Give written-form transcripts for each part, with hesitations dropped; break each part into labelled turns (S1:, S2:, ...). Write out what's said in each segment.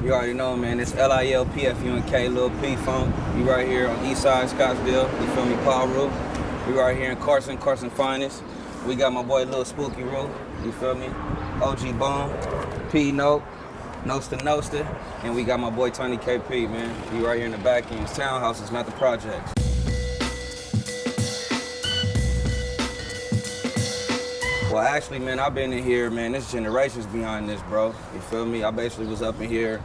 S1: You already know, man. It's LILPFUNK, Lil P Funk. We right here on East Side Scottsdale. You feel me, Pirus. We right here in Carson Finest. We got my boy Lil Spooky Roo. You feel me? OG Bone, P Note, Nosta, and we got my boy Tony KP, man. We right here in the back end. It's townhouses, not the projects. Well, actually, man, I've been in here, man. This generation's behind this, bro. You feel me? I basically was up in here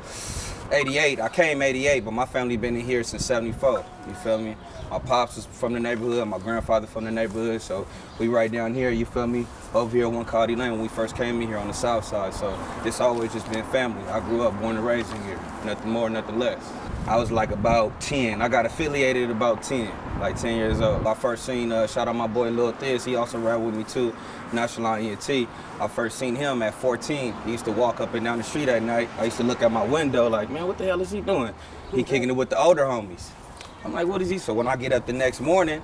S1: 88. I came 88, but my family been in here since 74. You feel me? My pops was from the neighborhood, my grandfather from the neighborhood, so we right down here, you feel me? Over here on 1 Cardi Lane when we first came in here on the south side, so this always just been family. I grew up, born and raised in here, nothing more, nothing less. I was like about 10. I got affiliated at about 10, like 10 years old. I first seen, shout out my boy Lil Thiz, he also ride with me too, National ENT. I first seen him at 14. He used to walk up and down the street at night. I used to look at my window like, man, what the hell is he doing? He kicking it with the older homies. I'm like, what is he? So when I get up the next morning,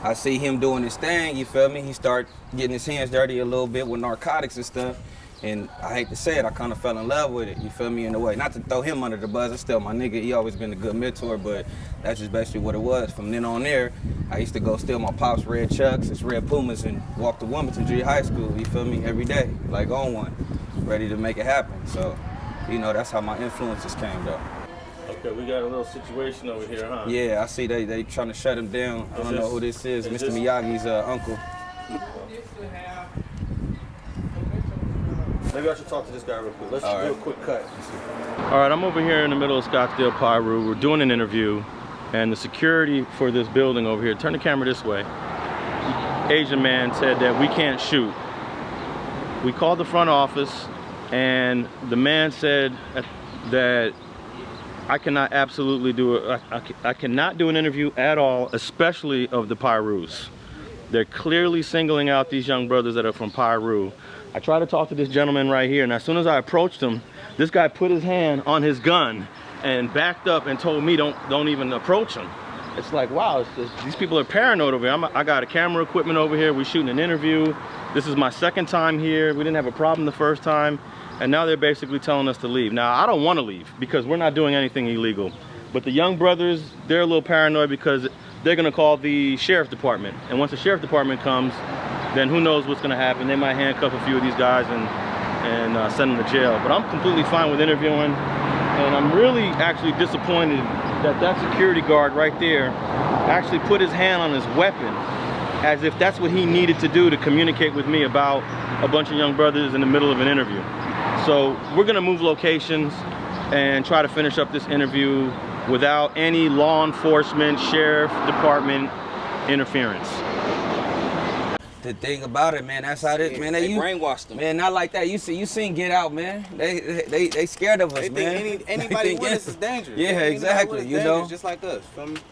S1: I see him doing his thing, you feel me? He start getting his hands dirty a little bit with narcotics and stuff. And I hate to say it, I kind of fell in love with it, you feel me, in a way. Not to throw him under the bus, it's still my nigga. He always been a good mentor, but that's just basically what it was. From then on there, I used to go steal my pop's red Chucks, his red Pumas, and walk to Wilmington Junior High School, you feel me, every day, like on one, ready to make it happen. So, you know, that's how my influences came, though.
S2: Okay, we got a little situation over here, huh?
S1: Yeah, I see they trying to shut him down. I don't know who this is. Mr. Miyagi's uncle.
S2: Maybe I should talk to this guy real quick. Let's just do a quick cut.
S3: All right, I'm over here in the middle of Scottsdale Pirus. We're doing an interview, and the security for this building over here, turn the camera this way, Asian man said that we can't shoot. We called the front office, and the man said that I cannot absolutely do it. I cannot do an interview at all, especially of the Pirus. They're clearly singling out these young brothers that are from Pirus. I tried to talk to this gentleman right here, and as soon as I approached him, this guy put his hand on his gun and backed up and told me don't even approach him. It's like, wow, these people are paranoid over here. I got a camera equipment over here. We're shooting an interview. This is my second time here. We didn't have a problem the first time, and now they're basically telling us to leave. Now, I don't want to leave because we're not doing anything illegal. But the young brothers, they're a little paranoid because they're gonna call the sheriff's department. And once the sheriff's department comes, then who knows what's gonna happen. They might handcuff a few of these guys and send them to jail. But I'm completely fine with interviewing. And I'm really actually disappointed that security guard right there actually put his hand on his weapon as if that's what he needed to do to communicate with me about a bunch of young brothers in the middle of an interview. So we're gonna move locations and try to finish up this interview without any law enforcement, sheriff department interference.
S1: The thing about it, man, that's how it is, man.
S4: They brainwashed them.
S1: Man, not like that. You seen Get Out, man. They scared of us,
S4: they
S1: man.
S4: Think anybody with us is dangerous.
S1: Yeah, exactly. You know,
S4: just like us.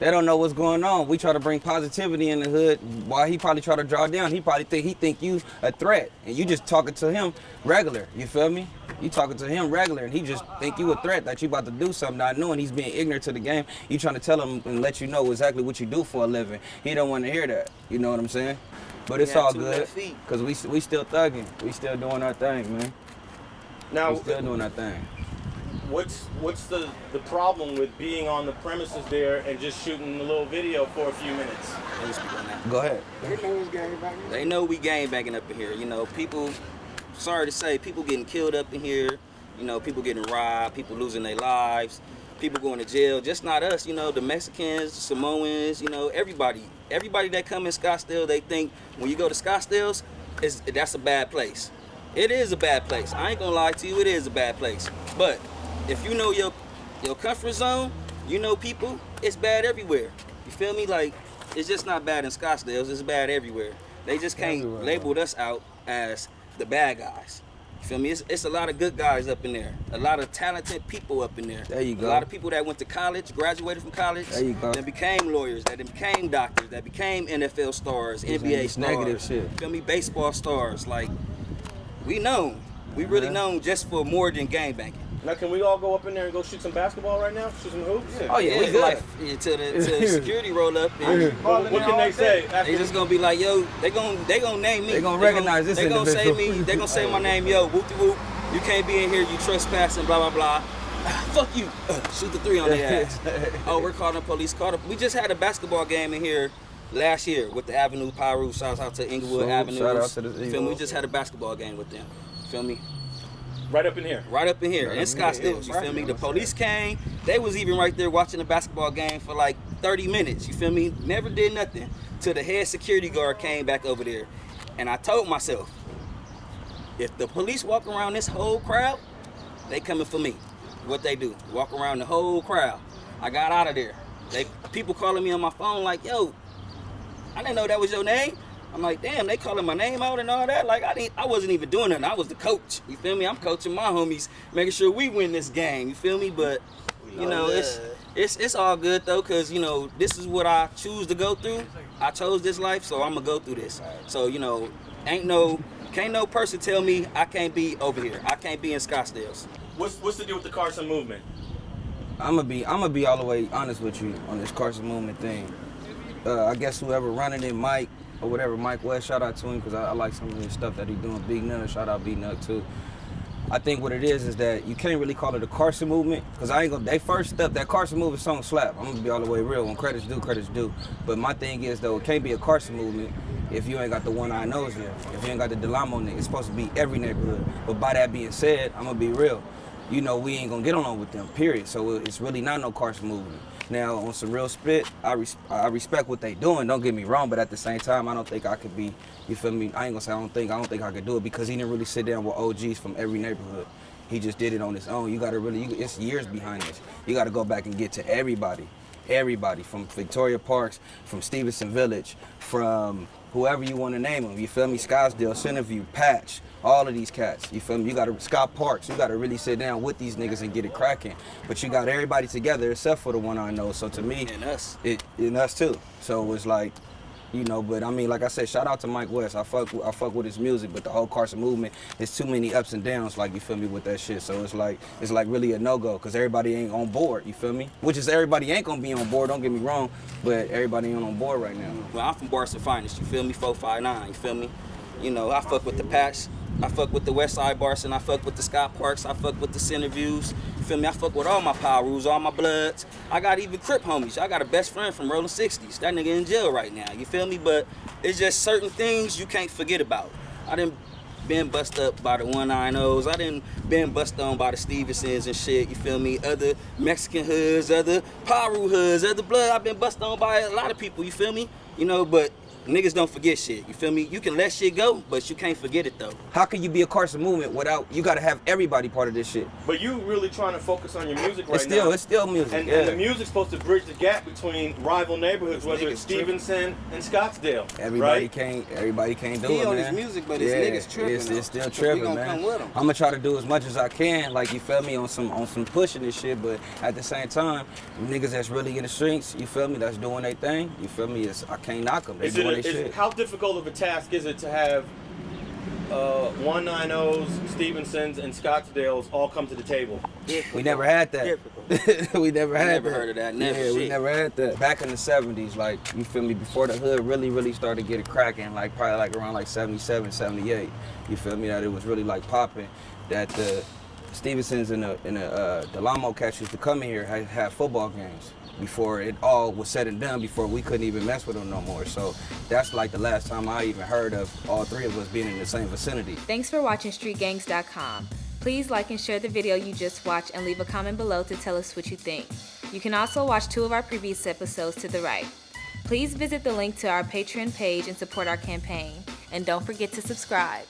S1: They don't know what's going on. We try to bring positivity in the hood. While he probably try to draw down, he probably think you a threat, and you just talking to him regular. You feel me? You talking to him regular, and he just think you a threat, that you about to do something, not knowing he's being ignorant to the game. You trying to tell him and let you know exactly what you do for a living. He don't want to hear that. You know what I'm saying? But it's all good, because we still thugging. We still doing our thing, man.
S2: Now,
S1: we still doing our thing.
S2: What's the problem with being on the premises there and just shooting a little video for a few minutes?
S1: Go ahead.
S4: They know we gang banging up in here. You know, people, sorry to say, people getting killed up in here. You know, people getting robbed, people losing their lives, people going to jail. Just not us, you know, the Mexicans, the Samoans, you know, everybody that come in Scottsdale, they think when you go to Scottsdale's, that's a bad place. It is a bad place. I ain't gonna lie to you, it is a bad place. But if you know your comfort zone, you know people, it's bad everywhere. You feel me? Like, it's just not bad in Scottsdale, it's bad everywhere. They just can't label us out as the bad guys. You feel me? It's a lot of good guys up in there. A lot of talented people up in there.
S1: There you go.
S4: A lot of people that went to college, graduated from college. There you go. That became lawyers, that became doctors, that became NFL stars, NBA stars.
S1: Negative shit.
S4: You feel me? Baseball stars. Like, we known. We really known just for more than gang banging.
S2: Now, can we all go up in there and go shoot some basketball right now? Shoot some hoops?
S4: Yeah. Oh, yeah, we good. Like, till the security roll up. And
S2: what can they say?
S4: They just gonna be like, yo, they gonna name me.
S1: They gonna recognize this
S4: individual. They gonna say me. They gonna say my name, yo, whoop-de-whoop. You can't be in here, you trespassing, blah, blah, blah. Fuck you. Shoot the 3 on their ass. Oh, we're calling the police. We just had a basketball game in here last year with the Avenue Pirus. Shout out to Inglewood Avenue.
S1: Shout out to the
S4: Feel me? We just had a basketball game with them. Feel me?
S2: Right up in here.
S4: Right up in here. In Scottsdale. You feel me? The police came. They was even right there watching the basketball game for like 30 minutes. You feel me? Never did nothing. Till the head security guard came back over there. And I told myself, if the police walk around this whole crowd, they coming for me. What they do? Walk around the whole crowd. I got out of there. People calling me on my phone like, yo, I didn't know that was your name. I'm like, damn, they calling my name out and all that. Like, I wasn't even doing nothing. I was the coach. You feel me? I'm coaching my homies, making sure we win this game. You feel me? But, you know, it's all good, though, because, you know, this is what I choose to go through. I chose this life, so I'm going to go through this. So, you know, can't no person tell me I can't be over here. I can't be in Scottsdale.
S2: What's the deal with the Carson Movement?
S1: I'm gonna be all the way honest with you on this Carson Movement thing. I guess whoever running it, Mike or whatever, Mike West, shout out to him because I like some of the stuff that he's doing. Big Nut, shout out Big Nut too. I think what it is that you can't really call it a Carson Movement because they first step, that Carson Movement song slap. I'm gonna be all the way real. When credits due, credits due. But my thing is though, it can't be a Carson Movement if you ain't got the one-eye nose there. If you ain't got the Delamo nigga, it's supposed to be every neighborhood. But by that being said, I'm gonna be real. You know, we ain't gonna get along with them, period. So it's really not no Carson Movement. Now, on some real spit, I respect what they doing, don't get me wrong, but at the same time, I don't think I could be, you feel me? I ain't gonna say I don't think I could do it because he didn't really sit down with OGs from every neighborhood. He just did it on his own. You gotta really, it's years behind this. You gotta go back and get to everybody from Victoria Parks, from Stevenson Village, from whoever you want to name them, you feel me? Scottsdale, Centerview, Patch, all of these cats, you feel me? You got to, Scotts Parks, you got to really sit down with these niggas and get it cracking. But you got everybody together except for the one I know. So to me,
S4: And us.
S1: And us too. So it's like, you know, but I mean, like I said, shout out to Mike West. I fuck with his music, but the whole Carson Movement, it's too many ups and downs, like, you feel me, with that shit. So it's like really a no-go, because everybody ain't on board, you feel me? Which is everybody ain't gonna be on board, don't get me wrong, but everybody ain't on board right now.
S4: Well, I'm from Boston Finest, you feel me? 459, you feel me? You know, I fuck with the Patch, I fuck with the West Side Boston, I fuck with the Scotts Parks, I fuck with the Centerviews, you feel me? I fuck with all my Pirus, all my Bloods. I got even Crip homies. I got a best friend from Rolling 60s. That nigga in jail right now, you feel me? But it's just certain things you can't forget about. I done been bust up by the 190s. I done been bust on by the Stevensons and shit, you feel me? Other Mexican hoods, other Piru hoods, other blood. I've been bust on by a lot of people, you feel me? You know, but niggas don't forget shit, you feel me? You can let shit go, but you can't forget it though.
S1: How can you be a Carson Movement without, you gotta have everybody part of this shit?
S2: But you really trying to focus on your music right now.
S1: It's still music,
S2: and,
S1: yeah.
S2: And the music's supposed to bridge the gap between rival neighborhoods, whether it's Stevenson and Scottsdale.
S1: Everybody
S2: right?
S1: can't do
S4: He
S1: it,
S4: on
S1: man.
S4: his music, but his niggas tripping.
S1: It's still tripping,
S4: we gonna
S1: man.
S4: come with him.
S1: I'm gonna try to do as much as I can, like, you feel me, on some pushing this shit, but at the same time, niggas that's really in the streets, you feel me, that's doing their thing, you feel me, I can't knock them, they doing their shit.
S2: How difficult of a task is it to have 190s, Stevensons, and Scottsdales all come to the table?
S1: We never had that. We never
S4: heard of that.
S1: We never had that. Back in the 70s, like, you feel me, before the hood really started to get it cracking, like probably like around like 77, 78, you feel me, that it was really like popping, that the Stevensons and the Delamo cats used to come in here, have football games before it all was said and done, before we couldn't even mess with them no more. So that's like the last time I even heard of all three of us being in the same vicinity.
S5: Thanks for watching StreetGangs.com. Please like and share the video you just watched and leave a comment below to tell us what you think. You can also watch 2 of our previous episodes to the right. Please visit the link to our Patreon page and support our campaign. And don't forget to subscribe.